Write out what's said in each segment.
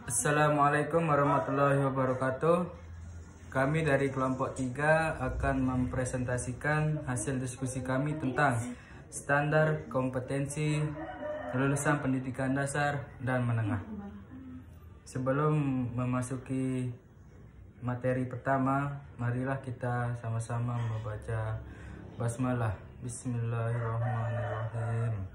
Assalamualaikum warahmatullahi wabarakatuh. Kami dari kelompok 3 akan mempresentasikan hasil diskusi kami tentang standar kompetensi lulusan pendidikan dasar dan menengah. Sebelum memasuki materi pertama, marilah kita sama-sama membaca basmalah. Bismillahirrahmanirrahim.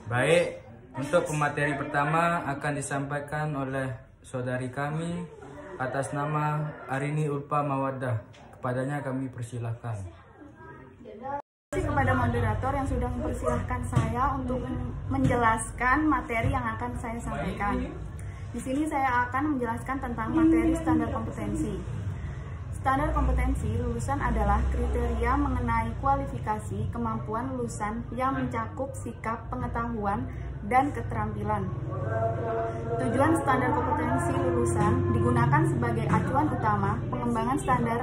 Baik, untuk pemateri pertama akan disampaikan oleh saudari kami atas nama Arini Ulfa Mawaddah. Kepadanya kami persilahkan. Terima kasih kepada moderator yang sudah mempersilahkan saya untuk menjelaskan materi yang akan saya sampaikan. Di sini saya akan menjelaskan tentang materi standar kompetensi. Standar kompetensi lulusan adalah kriteria mengenai kualifikasi kemampuan lulusan yang mencakup sikap, pengetahuan, dan keterampilan. Tujuan standar kompetensi lulusan digunakan sebagai acuan utama pengembangan standar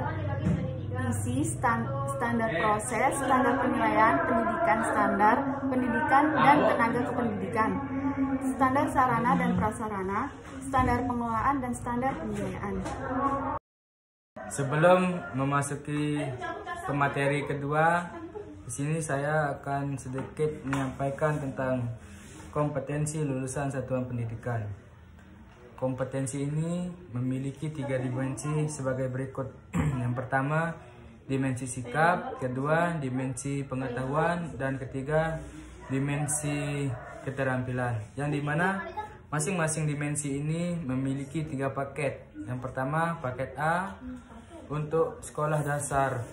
isi, standar proses, standar penilaian, pendidikan, dan tenaga kependidikan, standar sarana dan prasarana, standar pengelolaan, dan standar pembiayaan. Sebelum memasuki pemateri kedua, di sini saya akan sedikit menyampaikan tentang kompetensi lulusan satuan pendidikan. Kompetensi ini memiliki 3 dimensi sebagai berikut. Yang pertama, dimensi sikap, kedua, dimensi pengetahuan, dan ketiga, dimensi keterampilan. Yang dimana masing-masing dimensi ini memiliki 3 paket. Yang pertama, paket A untuk sekolah dasar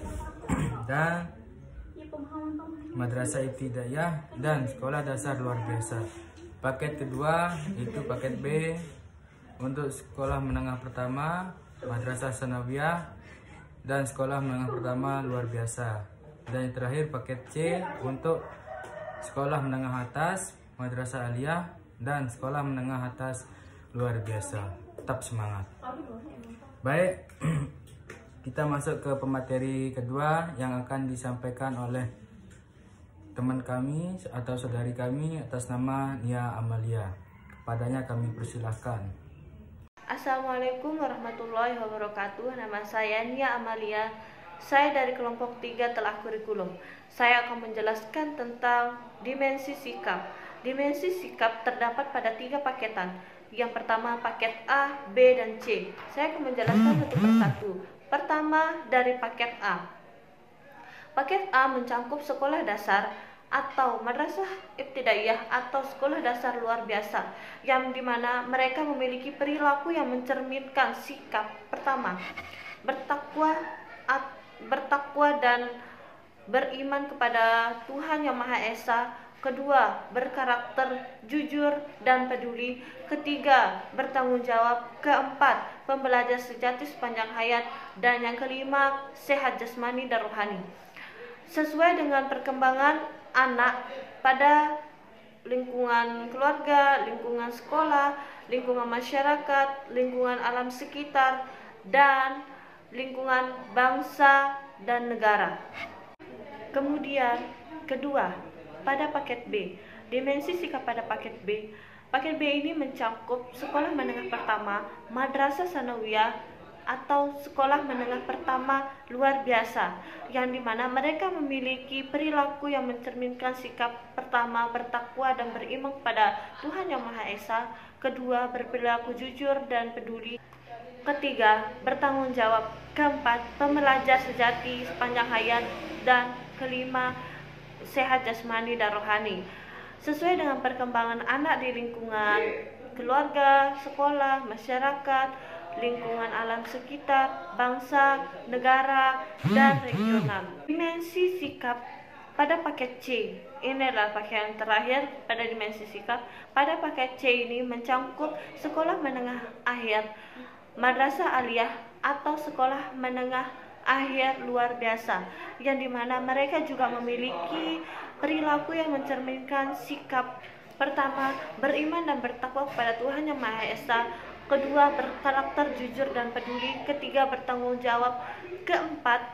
dan madrasah ibtidaiyah dan sekolah dasar luar biasa. Paket kedua itu paket B untuk sekolah menengah pertama, madrasah sanawiyah dan sekolah menengah pertama luar biasa. Dan yang terakhir paket C untuk sekolah menengah atas, madrasah aliyah dan sekolah menengah atas luar biasa. Tetap semangat. Baik, kita masuk ke pemateri kedua yang akan disampaikan oleh teman kami atau saudari kami atas nama Nia Amalia. Kepadanya kami persilahkan. Assalamualaikum warahmatullahi wabarakatuh. Nama saya Nia Amalia. Saya dari kelompok 3 telah kurikulum. Saya akan menjelaskan tentang dimensi sikap. Dimensi sikap terdapat pada 3 paketan. Yang pertama paket A, B, dan C. Saya akan menjelaskan satu persatu. Pertama dari paket A. Paket A mencakup sekolah dasar atau madrasah ibtidaiyah atau sekolah dasar luar biasa, yang dimana mereka memiliki perilaku yang mencerminkan sikap. Pertama, bertakwa dan beriman kepada Tuhan Yang Maha Esa. Kedua, berkarakter jujur dan peduli. Ketiga, bertanggung jawab. Keempat, pembelajar sejati sepanjang hayat. Dan yang kelima, sehat jasmani dan rohani. Sesuai dengan perkembangan anak pada lingkungan keluarga, lingkungan sekolah, lingkungan masyarakat, lingkungan alam sekitar, dan lingkungan bangsa dan negara. Kemudian, kedua, pada paket B, dimensi sikap pada paket B. Paket B ini mencakup sekolah menengah pertama, madrasah sanawiyah atau sekolah menengah pertama luar biasa, yang dimana mereka memiliki perilaku yang mencerminkan sikap. Pertama, bertakwa dan beriman kepada Tuhan Yang Maha Esa. Kedua, berperilaku jujur dan peduli. Ketiga, bertanggung jawab. Keempat, pembelajar sejati sepanjang hayat. Dan kelima, sehat jasmani dan rohani. Sesuai dengan perkembangan anak di lingkungan keluarga, sekolah, masyarakat, lingkungan alam sekitar, bangsa, negara, dan regional. Dimensi sikap pada paket C. Ini adalah paket yang terakhir pada dimensi sikap. Pada paket C ini mencakup sekolah menengah akhir, madrasah aliyah atau sekolah menengah akhir luar biasa, yang dimana mereka juga memiliki perilaku yang mencerminkan sikap. Pertama, beriman dan bertakwa kepada Tuhan Yang Maha Esa. Kedua, berkarakter jujur dan peduli. Ketiga, bertanggung jawab. Keempat,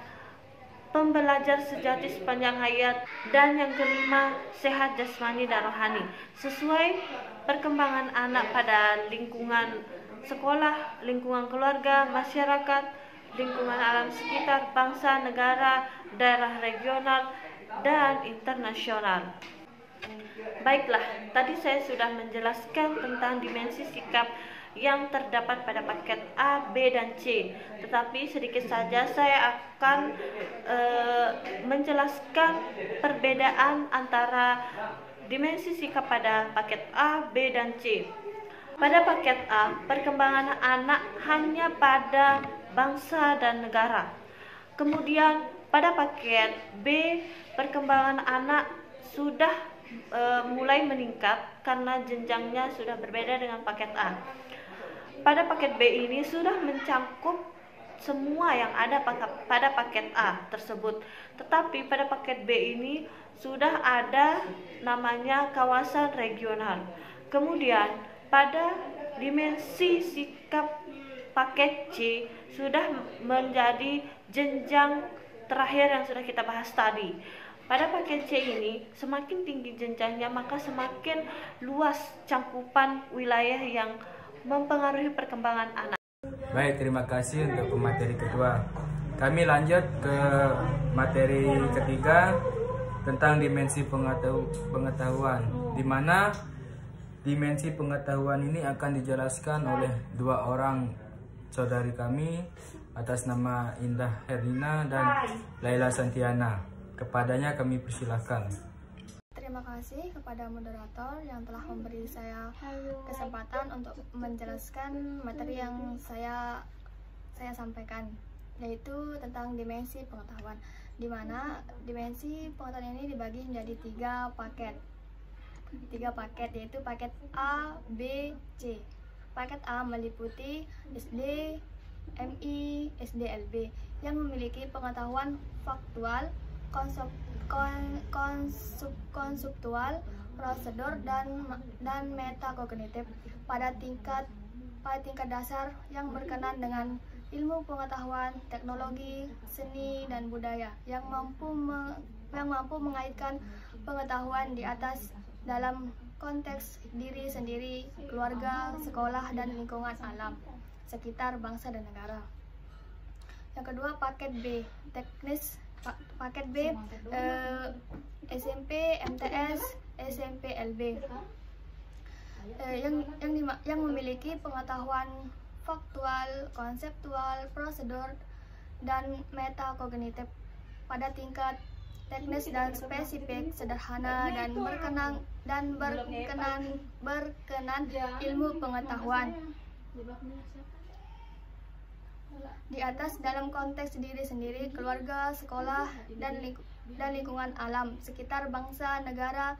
pembelajar sejati sepanjang hayat, dan yang kelima, sehat jasmani dan rohani, sesuai perkembangan anak pada lingkungan sekolah, lingkungan keluarga, masyarakat, lingkungan alam sekitar, bangsa, negara, daerah regional, dan internasional. Baiklah, tadi saya sudah menjelaskan tentang dimensi sikap yang terdapat pada paket A, B, dan C. Tetapi sedikit saja saya akan menjelaskan perbedaan antara dimensi sikap pada paket A, B, dan C. Pada paket A, perkembangan anak hanya pada bangsa dan negara. Kemudian pada paket B, perkembangan anak sudah mulai meningkat karena jenjangnya sudah berbeda dengan paket A. Pada paket B ini sudah mencakup semua yang ada pada paket A tersebut. Tetapi pada paket B ini sudah ada namanya kawasan regional. Kemudian pada dimensi sikap paket C sudah menjadi jenjang terakhir yang sudah kita bahas tadi. Pada paket C ini, semakin tinggi jenjangnya, maka semakin luas cakupan wilayah yang mempengaruhi perkembangan anak. Baik, terima kasih untuk materi kedua. Kami lanjut ke materi ketiga tentang dimensi pengetahuan, di mana dimensi pengetahuan ini akan dijelaskan oleh dua orang saudari kami atas nama Indah Herlina dan Laila Santiana. Kepadanya kami persilahkan. Terima kasih kepada moderator yang telah memberi saya kesempatan untuk menjelaskan materi yang saya sampaikan, yaitu tentang dimensi pengetahuan, di mana dimensi pengetahuan ini dibagi menjadi tiga paket, yaitu paket A, B, C. Paket A meliputi SD, MI, SD, LB yang memiliki pengetahuan faktual, konseptual, prosedur, dan metakognitif pada tingkat dasar yang berkenan dengan ilmu pengetahuan, teknologi, seni, dan budaya yang mampu mengaitkan pengetahuan di atas dalam konteks diri sendiri, keluarga, sekolah, dan lingkungan alam sekitar bangsa dan negara. Yang kedua, paket B, teknis. Paket B, SMP, MTS, SMP, LB yang memiliki pengetahuan faktual, konseptual, prosedur, dan metakognitif pada tingkat teknis dan spesifik, sederhana, dan berkenan ilmu pengetahuan di atas dalam konteks diri sendiri, keluarga, sekolah, dan lingkungan alam sekitar bangsa, negara,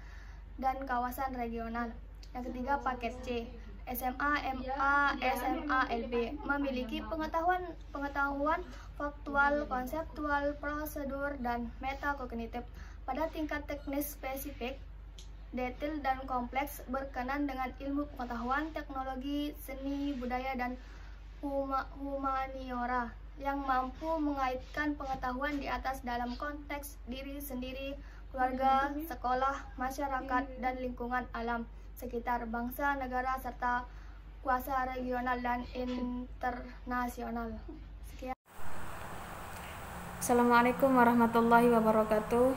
dan kawasan regional. Yang ketiga, paket C, SMA, MA, SMA, LB memiliki pengetahuan faktual, konseptual, prosedur, dan metakognitif pada tingkat teknis spesifik, detail, dan kompleks, berkenan dengan ilmu pengetahuan, teknologi, seni, budaya, dan humaniora yang mampu mengaitkan pengetahuan di atas dalam konteks diri sendiri, keluarga, sekolah, masyarakat, dan lingkungan alam sekitar bangsa, negara, serta kuasa regional dan internasional. Sekian. Assalamualaikum warahmatullahi wabarakatuh.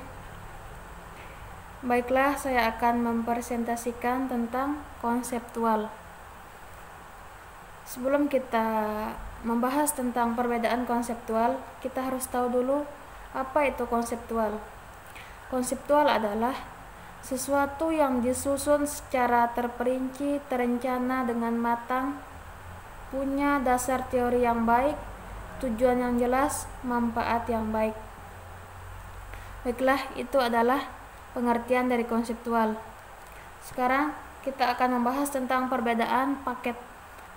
Baiklah, saya akan mempresentasikan tentang konseptual. Sebelum kita membahas tentang perbedaan konseptual, kita harus tahu dulu apa itu konseptual. Konseptual adalah sesuatu yang disusun secara terperinci, terencana dengan matang, punya dasar teori yang baik, tujuan yang jelas, manfaat yang baik. Baiklah, itu adalah pengertian dari konseptual. Sekarang kita akan membahas tentang perbedaan paket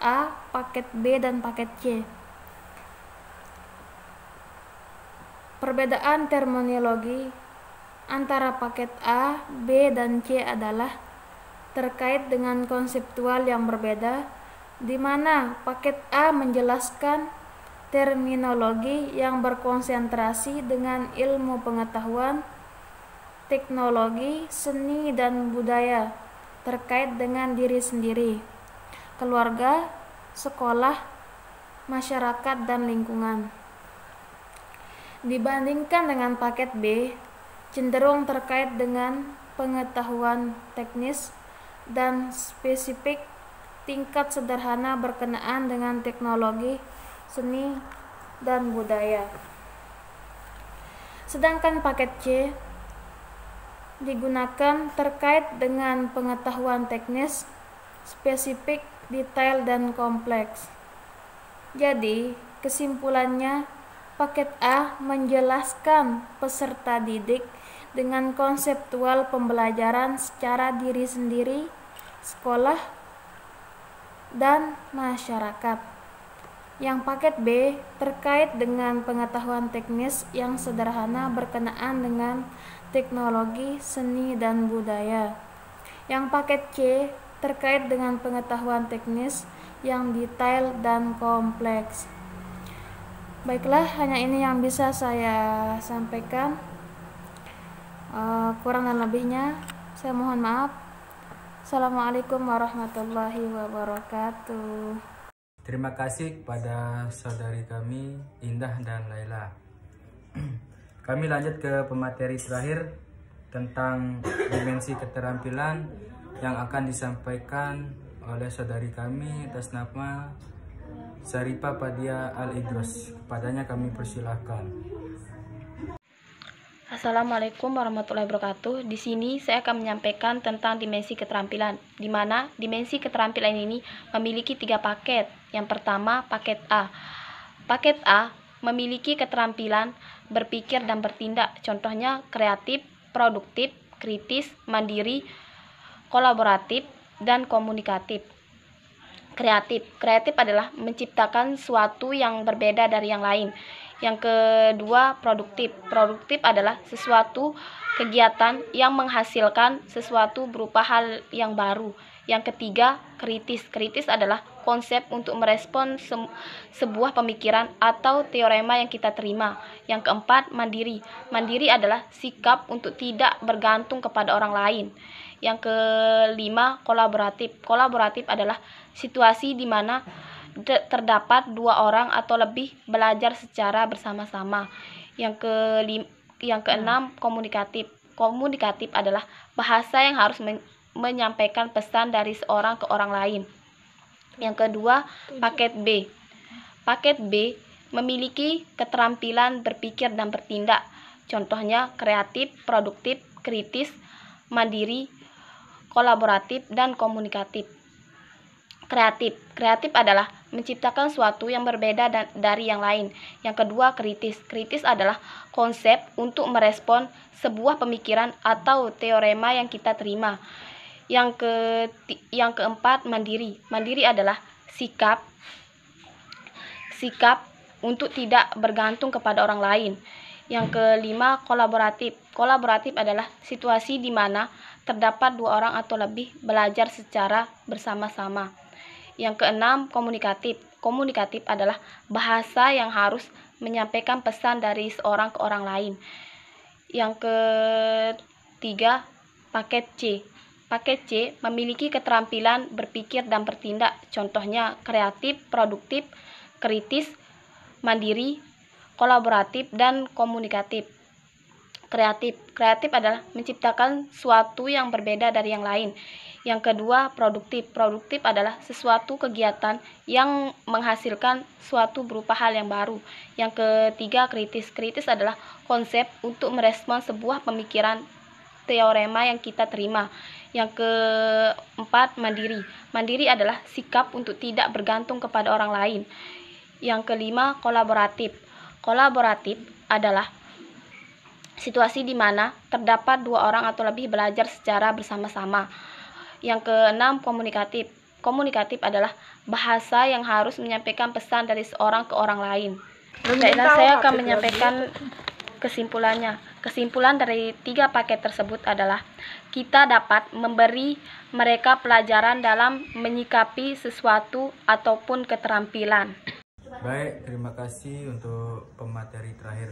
A, paket B, dan paket C. Perbedaan terminologi antara paket A, B, dan C adalah terkait dengan konseptual yang berbeda, di mana paket A menjelaskan terminologi yang berkonsentrasi dengan ilmu pengetahuan, teknologi, seni, dan budaya terkait dengan diri sendiri, keluarga, sekolah, masyarakat, dan lingkungan. Dibandingkan dengan paket B, cenderung terkait dengan pengetahuan teknis dan spesifik, tingkat sederhana berkenaan dengan teknologi, seni, dan budaya. Sedangkan paket C digunakan terkait dengan pengetahuan teknis, spesifik, detail, dan kompleks. Jadi, kesimpulannya, paket A menjelaskan peserta didik dengan konseptual pembelajaran secara diri sendiri, sekolah, dan masyarakat. Yang paket B terkait dengan pengetahuan teknis yang sederhana berkenaan dengan teknologi, seni, dan budaya. Yang paket C terkait dengan pengetahuan teknis yang detail dan kompleks. Baiklah, hanya ini yang bisa saya sampaikan. Kurang dan lebihnya saya mohon maaf. Assalamualaikum warahmatullahi wabarakatuh. Terima kasih kepada saudari kami Indah dan Laila. Kami lanjut ke pemateri terakhir tentang dimensi keterampilan yang akan disampaikan oleh saudari kami atas nama Syarifah Fadia Al-Idros. Kepadanya kami persilahkan. Assalamualaikum warahmatullahi wabarakatuh. Di sini saya akan menyampaikan tentang dimensi keterampilan, di mana dimensi keterampilan ini memiliki 3 paket. Yang pertama, paket A. Paket A memiliki keterampilan berpikir dan bertindak, contohnya kreatif, produktif, kritis, mandiri, kolaboratif, dan komunikatif. Kreatif adalah menciptakan sesuatu yang berbeda dari yang lain. Yang kedua, produktif adalah sesuatu kegiatan yang menghasilkan sesuatu berupa hal yang baru. Yang ketiga, kritis adalah konsep untuk merespon sebuah pemikiran atau teorema yang kita terima. Yang keempat, mandiri adalah sikap untuk tidak bergantung kepada orang lain. Yang kelima, kolaboratif adalah situasi di mana terdapat 2 orang atau lebih belajar secara bersama-sama. Yang keenam, komunikatif adalah bahasa yang harus menyampaikan pesan dari seorang ke orang lain. Yang kedua, paket B. Paket B memiliki keterampilan berpikir dan bertindak, contohnya kreatif, produktif, kritis, mandiri, kolaboratif, dan komunikatif. Kreatif adalah menciptakan sesuatu yang berbeda dari yang lain. Yang kedua, kritis adalah konsep untuk merespon sebuah pemikiran atau teorema yang kita terima. Yang keempat, mandiri adalah sikap untuk tidak bergantung kepada orang lain. Yang kelima, kolaboratif adalah situasi di mana terdapat 2 orang atau lebih belajar secara bersama-sama. Yang keenam, komunikatif adalah bahasa yang harus menyampaikan pesan dari seorang ke orang lain. Yang ketiga, paket C. Paket C memiliki keterampilan berpikir dan bertindak, contohnya kreatif, produktif, kritis, mandiri, kolaboratif, dan komunikatif. Kreatif adalah menciptakan sesuatu yang berbeda dari yang lain. Yang kedua, produktif adalah sesuatu kegiatan yang menghasilkan sesuatu berupa hal yang baru. Yang ketiga, kritis adalah konsep untuk merespon sebuah pemikiran teorema yang kita terima. Yang keempat, mandiri adalah sikap untuk tidak bergantung kepada orang lain. Yang kelima, kolaboratif adalah situasi di mana terdapat 2 orang atau lebih belajar secara bersama-sama. Yang keenam, komunikatif adalah bahasa yang harus menyampaikan pesan dari seorang ke orang lain. Baiklah, saya akan menyampaikan kesimpulannya. Kesimpulan dari 3 paket tersebut adalah kita dapat memberi mereka pelajaran dalam menyikapi sesuatu ataupun keterampilan. Baik, terima kasih untuk pemateri terakhir.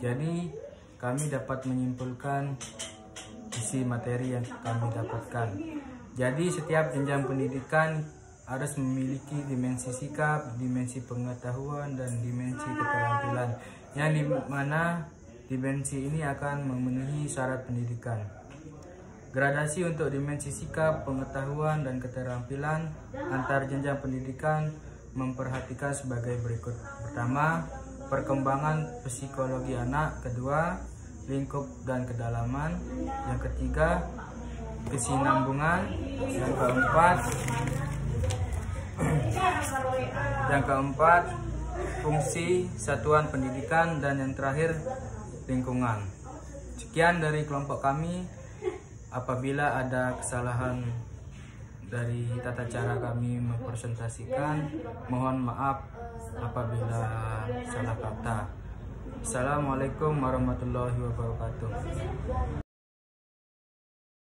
Jadi, kami dapat menyimpulkan isi materi yang kami dapatkan. Jadi, setiap jenjang pendidikan harus memiliki dimensi sikap, dimensi pengetahuan, dan dimensi keterampilan, yang dimana dimensi ini akan memenuhi syarat pendidikan. Gradasi untuk dimensi sikap, pengetahuan, dan keterampilan antar jenjang pendidikan memperhatikan sebagai berikut. Pertama, perkembangan psikologi anak. Kedua, lingkup dan kedalaman. Yang ketiga, kesinambungan. Yang keempat, fungsi satuan pendidikan, dan yang terakhir, lingkungan. Sekian dari kelompok kami. Apabila ada kesalahan dari tata cara kami mempresentasikan, mohon maaf apabila salah kata. Assalamualaikum warahmatullahi wabarakatuh.